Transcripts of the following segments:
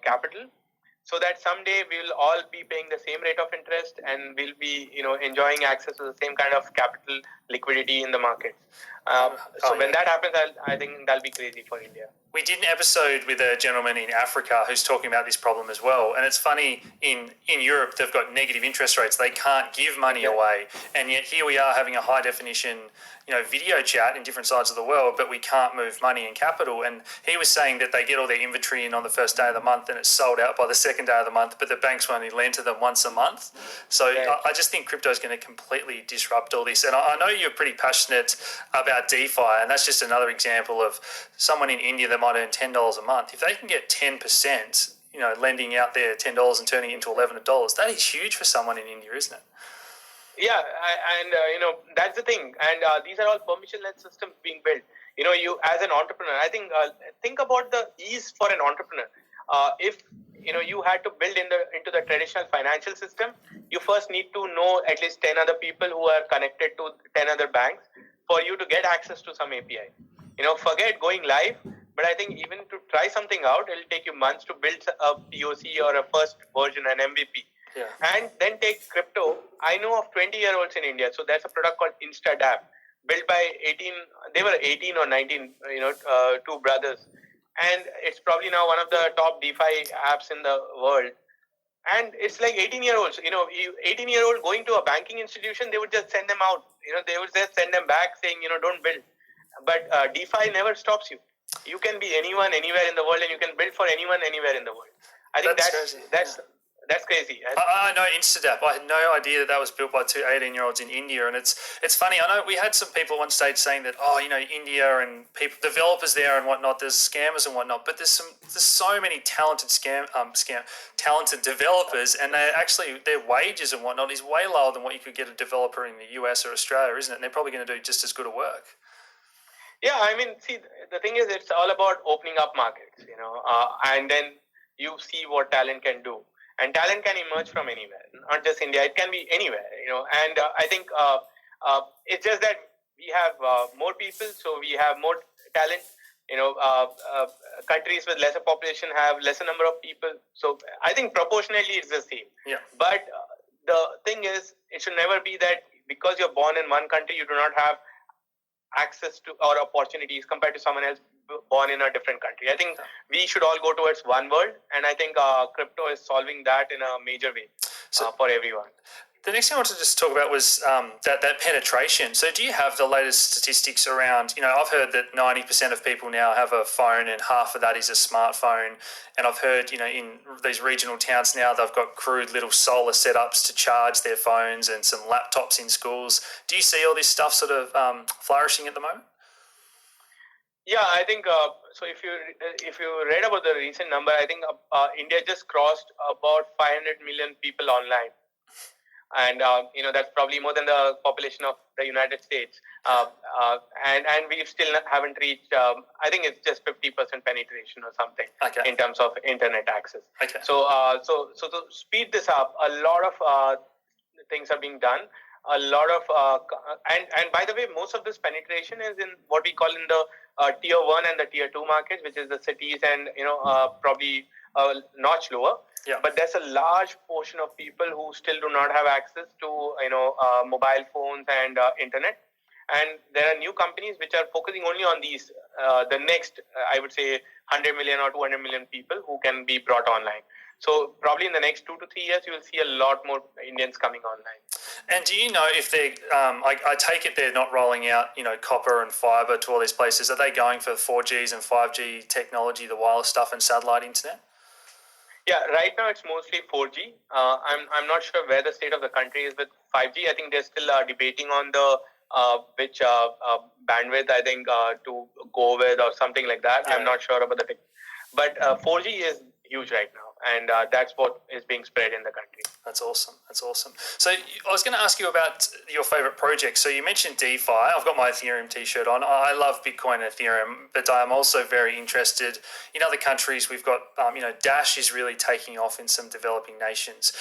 capital, so that someday we will all be paying the same rate of interest and we'll be, enjoying access to the same kind of capital liquidity in the market. So when that happens, I think that'll be crazy for India. We did an episode with a gentleman in Africa who's talking about this problem as well. And it's funny, in Europe, they've got negative interest rates. They can't give money away. And yet here we are having a high definition, video chat in different sides of the world, but we can't move money and capital. And he was saying that they get all their inventory in on the first day of the month and it's sold out by the second day of the month, but the banks will only lend to them once a month. So I just think crypto is going to completely disrupt all this. And I know you're pretty passionate about DeFi, and that's just another example of someone in India that might earn $10 a month. If they can get 10%, lending out their $10 and turning it into $11, that is huge for someone in India, isn't it? Yeah, and that's the thing. And these are all permission-led systems being built. You as an entrepreneur, I think about the ease for an entrepreneur. If you had to build into the traditional financial system, you first need to know at least 10 other people who are connected to 10 other banks for you to get access to some API. Forget going live, but I think even to try something out, it'll take you months to build a POC or a first version, an MVP. Yeah. And then take crypto. I know of 20-year-olds in India. So there's a product called InstaDApp, built by 18 or 19, two brothers. And it's probably now one of the top DeFi apps in the world. And it's like 18-year-olds, 18-year-old going to a banking institution, they would just send them out. They would just send them back saying, don't build. But DeFi never stops you. You can be anyone, anywhere in the world, and you can build for anyone, anywhere in the world. I think that's crazy. I know InstaDApp. I had no idea that was built by two 18-year-olds in India. And it's funny. I know we had some people on stage saying that, India and people, developers there and whatnot, there's scammers and whatnot. But there's so many talented talented developers, and their wages and whatnot is way lower than what you could get a developer in the US or Australia, isn't it? And they're probably going to do just as good a work. Yeah, see, the thing is, it's all about opening up markets, and then you see what talent can do. And talent can emerge from anywhere, not just India. It can be anywhere, And I think it's just that we have more people, so we have more talent. Countries with lesser population have lesser number of people. So I think proportionally it's the same. Yeah. But the thing is, it should never be that because you're born in one country, you do not have access to or opportunities compared to someone else born in a different country. I think we should all go towards one world, and I think crypto is solving that in a major way for everyone. The next thing I wanted to just talk about was that penetration. So do you have the latest statistics around, I've heard that 90% of people now have a phone and half of that is a smartphone. And I've heard, in these regional towns now, they've got crude little solar setups to charge their phones and some laptops in schools. Do you see all this stuff sort of flourishing at the moment? Yeah, I think so. If you read about the recent number, I think India just crossed about 500 million people online. And that's probably more than the population of the United States, and we still haven't reached. I think it's just 50% penetration or something in terms of internet access. Okay. So to speed this up, a lot of things are being done. A lot of and by the way, most of this penetration is in what we call in the tier 1 and the tier 2 markets, which is the cities and probably a notch lower. Yeah. But there's a large portion of people who still do not have access to mobile phones and internet, and there are new companies which are focusing only on these. The next, I would say, 100 million or 200 million people who can be brought online. So probably in the next 2 to 3 years, you will see a lot more Indians coming online. And do you know if they? I take it they're not rolling out, copper and fiber to all these places. Are they going for 4Gs and 5G technology, the wireless stuff, and satellite internet? Yeah, right now it's mostly 4G. I'm not sure where the state of the country is with 5G. I think they're still debating on the which bandwidth I think to go with or something like that. Yeah. I'm not sure about the thing. But 4G is huge right now, and that's what is being spread in the country. That's awesome. So I was going to ask you about your favorite project. So you mentioned DeFi. I've got my Ethereum t-shirt on. I love Bitcoin and Ethereum, but I'm also very interested in other countries. We've got, Dash is really taking off in some developing nations.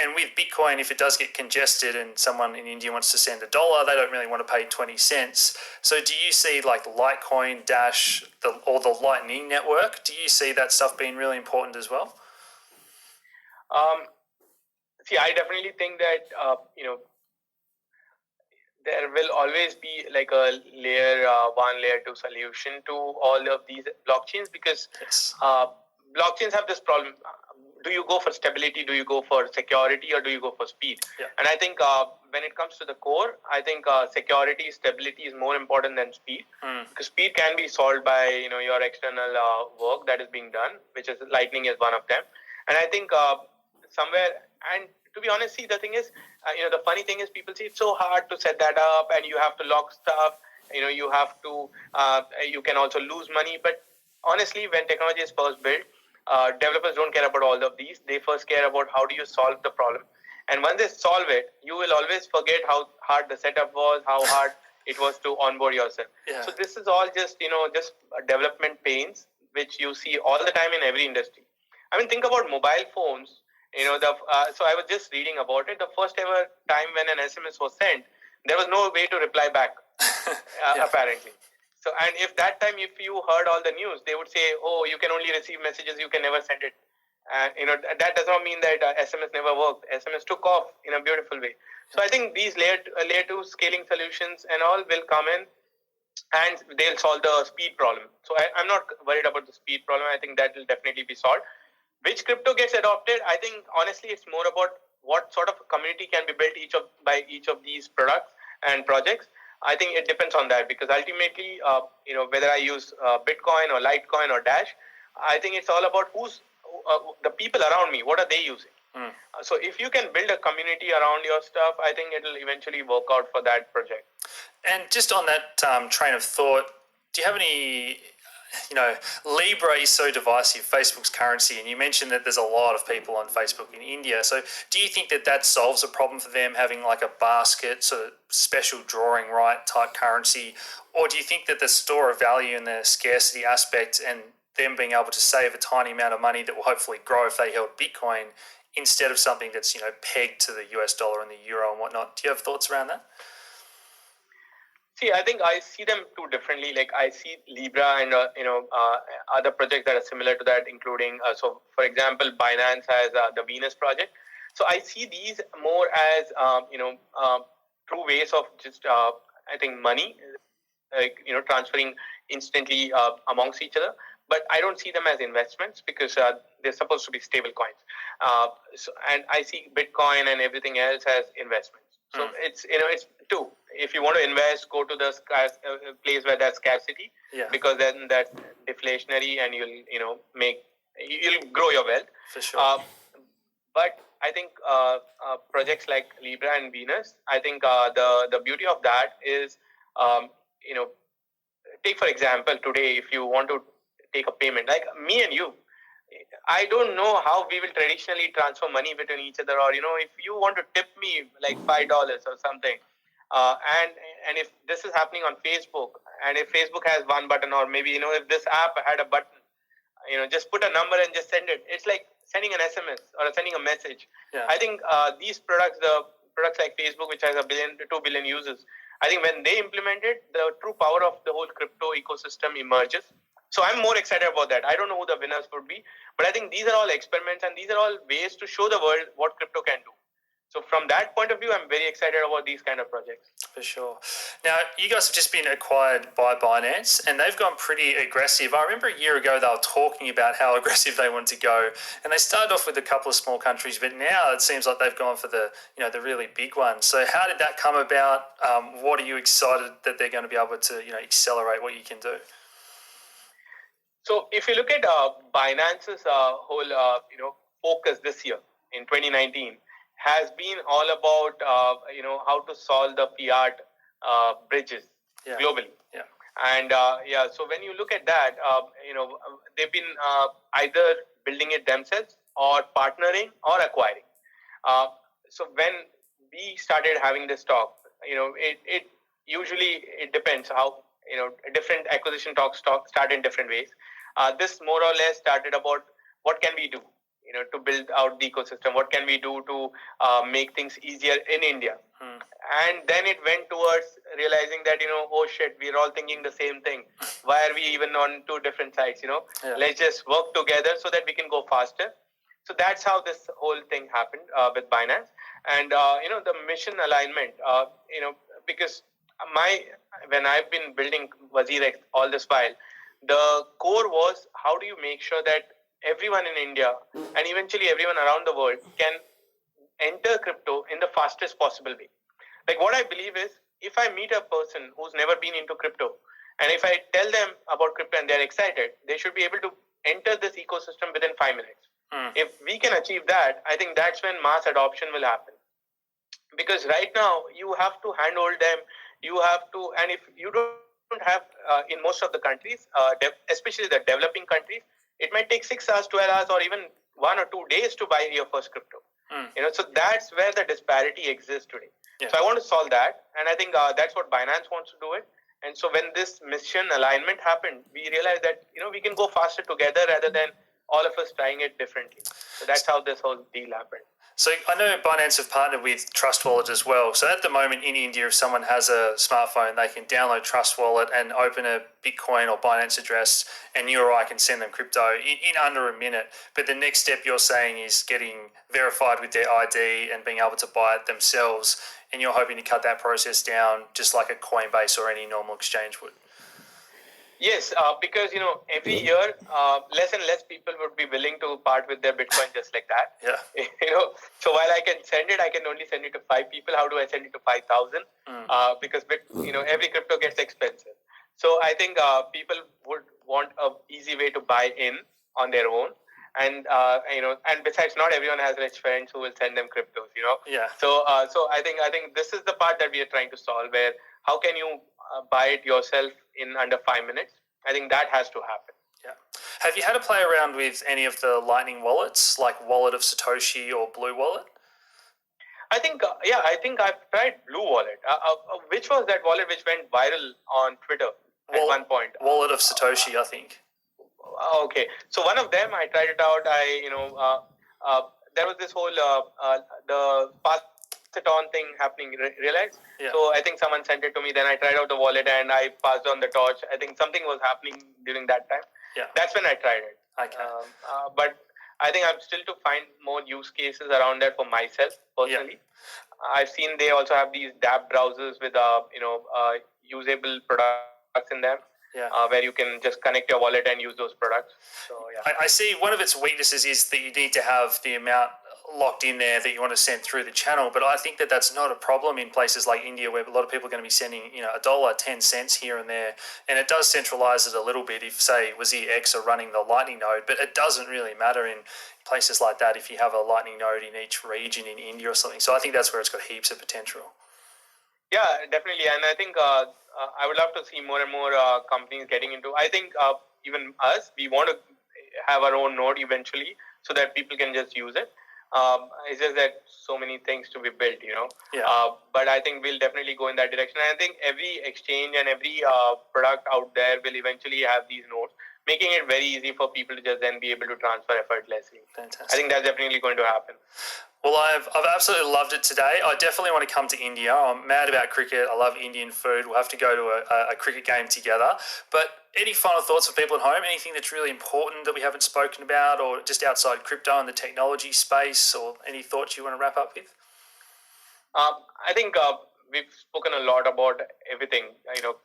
and with Bitcoin, if it does get congested and someone in India wants to send $1, they don't really want to pay 20 cents. So do you see like Litecoin, Dash, or the Lightning Network? Do you see that stuff being really important as well? See, I definitely think that there will always be like a layer one, layer two solution to all of these blockchains, because Yes. Blockchains have this problem. Do you go for stability? Do you go for security? Or do you go for speed? Yeah. And I think when it comes to the core, I think security, stability is more important than speed. Because speed can be solved by your external work that is being done, which is Lightning is one of them. And I think somewhere, and to be honest, see, the thing is, the funny thing is, people say it's so hard to set that up, and you have to lock stuff. You have to, you can also lose money. But honestly, when technology is first built, developers don't care about all of these. They first care about how do you solve the problem. And once they solve it, you will always forget how hard the setup was, how hard it was to onboard yourself. Yeah. So this is all just, just development pains, which you see all the time in every industry. I mean, think about mobile phones. So I was just reading about it. The first ever time when an SMS was sent, there was no way to reply back, apparently. So, and if that time, if you heard all the news, they would say, oh, you can only receive messages, you can never send it. And, that does not mean that SMS never worked. SMS took off in a beautiful way. So I think these layer two scaling solutions and all will come in, and they'll solve the speed problem. So I'm not worried about the speed problem. I think that will definitely be solved. Which crypto gets adopted? I think honestly, it's more about what sort of community can be built by each of these products and projects. I think it depends on that, because ultimately, whether I use Bitcoin or Litecoin or Dash, I think it's all about who's the people around me. What are they using? So if you can build a community around your stuff, I think it'll eventually work out for that project. And just on that train of thought, do you have any? Libra is so divisive, Facebook's currency, and you mentioned that there's a lot of people on Facebook in India. So do you think that solves a problem for them, having like a basket, sort of special drawing right type currency? Or do you think that the store of value and the scarcity aspect and them being able to save a tiny amount of money that will hopefully grow if they held Bitcoin instead of something that's, pegged to the US dollar and the euro and whatnot? Do you have thoughts around that? See, I think I see them too differently. Like I see Libra and other projects that are similar to that, including so for example, Binance has the Venus project. So I see these more as true ways of just I think money, like transferring instantly amongst each other. But I don't see them as investments, because they're supposed to be stable coins. And I see Bitcoin and everything else as investments. So it's two. If you want to invest, go to the place where there's scarcity, because then that's deflationary, and you'll grow your wealth. For sure. But I think projects like Libra and Venus, I think the beauty of that is, take for example today, if you want to take a payment, like me and you, I don't know how we will traditionally transfer money between each other, or if you want to tip me like $5 or something, and if this is happening on Facebook, and if Facebook has one button, or maybe if this app had a button, just put a number and just send it. It's like sending an SMS or sending a message. I think these products, the products like Facebook, which has 2 billion users, I think when they implement it, the true power of the whole crypto ecosystem emerges. So I'm more excited about that. I don't know who the winners would be, but I think these are all experiments, and these are all ways to show the world what crypto can do. So from that point of view, I'm very excited about these kind of projects. For sure. Now, you guys have just been acquired by Binance, and they've gone pretty aggressive. I remember a year ago they were talking about how aggressive they wanted to go, and they started off with a couple of small countries, but now it seems like they've gone for the really big ones. So how did that come about? What are you excited that they're going to be able to accelerate what you can do? So if you look at Binance's whole focus this year in 2019 has been all about how to solve the fiat bridges globally. And so when you look at that, they've been either building it themselves or partnering or acquiring. So when we started having this talk, it usually depends how different acquisition talks start in different ways. This more or less started about what can we do. to build out the ecosystem. What can we do to make things easier in India? And then it went towards realizing that, oh shit, we're all thinking the same thing. Why are we even on two different sides? Let's just work together so that we can go faster. So that's how this whole thing happened with Binance. And, the mission alignment, because when I've been building WazirX all this while, the core was how do you make sure that everyone in India and eventually everyone around the world can enter crypto in the fastest possible way. Like what I believe is, if I meet a person who's never been into crypto, and if I tell them about crypto and they're excited, they should be able to enter this ecosystem within 5 minutes. If we can achieve that, I think that's when mass adoption will happen. Because right now, you have to handhold them, and if you don't have, in most of the countries, especially the developing countries, it might take 6 hours, 12 hours, or even 1 or 2 days to buy your first crypto. So that's where the disparity exists today. Yeah. So I want to solve that, and I think that's what Binance wants to do it. And so when this mission alignment happened, we realized that we can go faster together rather than all of us trying it differently. So that's how this whole deal happened. So I know Binance have partnered with Trust Wallet as well. So at the moment in India, if someone has a smartphone, they can download Trust Wallet and open a Bitcoin or Binance address, and you or I can send them crypto in under a minute. But the next step you're saying is getting verified with their ID and being able to buy it themselves. And you're hoping to cut that process down just like a Coinbase or any normal exchange would. Yes, because every year less and less people would be willing to part with their Bitcoin just like that. Yeah. So while I can send it, I can only send it to 5 people. How do I send it to 5,000? Because every crypto gets expensive. So I think people would want an easy way to buy in on their own. And and besides, not everyone has rich friends who will send them cryptos. Yeah. So I think this is the part that we are trying to solve. Where how can you buy it yourself in under 5 minutes? I think that has to happen. Yeah. Have you had to play around with any of the Lightning wallets, like Wallet of Satoshi or Blue Wallet? I think I've tried Blue Wallet. Which was that wallet which went viral on Twitter at one point? Wallet of Satoshi, I think. Okay, so one of them I tried it out. There was this whole the pass it on thing happening. Realized. Yeah. So I think someone sent it to me. Then I tried out the wallet and I passed on the torch. I think something was happening during that time. Yeah. That's when I tried it. Okay. But I think I'm still to find more use cases around that for myself personally. Yeah. I've seen they also have these dApp browsers with usable products in them. Yeah. Where you can just connect your wallet and use those products. So yeah. I see one of its weaknesses is that you need to have the amount locked in there that you want to send through the channel. But I think that that's not a problem in places like India, where a lot of people are going to be sending, $1, 10 cents here and there. And it does centralize it a little bit if, say, WazirX are running the Lightning node. But it doesn't really matter in places like that if you have a Lightning node in each region in India or something. So I think that's where it's got heaps of potential. Yeah, definitely. And I think I would love to see more and more companies getting into. I think even us, we want to have our own node eventually so that people can just use it. It's just that so many things to be built, Yeah. But I think we'll definitely go in that direction. And I think every exchange and every product out there will eventually have these nodes, making it very easy for people to just then be able to transfer effortlessly. Fantastic. I think that's definitely going to happen. Well, I've absolutely loved it today. I definitely want to come to India. I'm mad about cricket. I love Indian food. We'll have to go to a cricket game together. But any final thoughts for people at home? Anything that's really important that we haven't spoken about, or just outside crypto and the technology space, or any thoughts you want to wrap up with? I think we've spoken a lot about everything,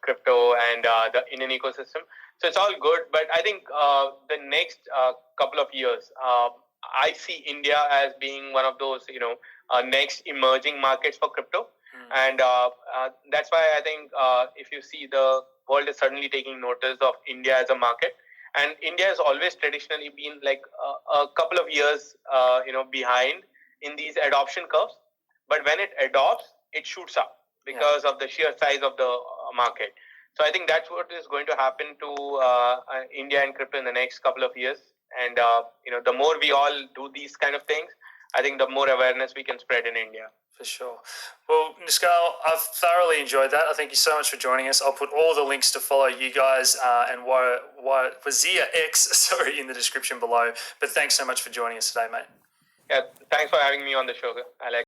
crypto and the Indian ecosystem. So it's all good. But I think the next couple of years, I see India as being one of those, next emerging markets for crypto. And that's why I think if you see, the world is suddenly taking notice of India as a market. And India has always traditionally been like a couple of years, behind in these adoption curves. But when it adopts, it shoots up because of the sheer size of the market. So I think that's what is going to happen to India and crypto in the next couple of years. And, the more we all do these kind of things, I think the more awareness we can spread in India. For sure. Well, Nischal, I've thoroughly enjoyed that. I thank you so much for joining us. I'll put all the links to follow you guys and WazirX, in the description below. But thanks so much for joining us today, mate. Yeah, thanks for having me on the show. I like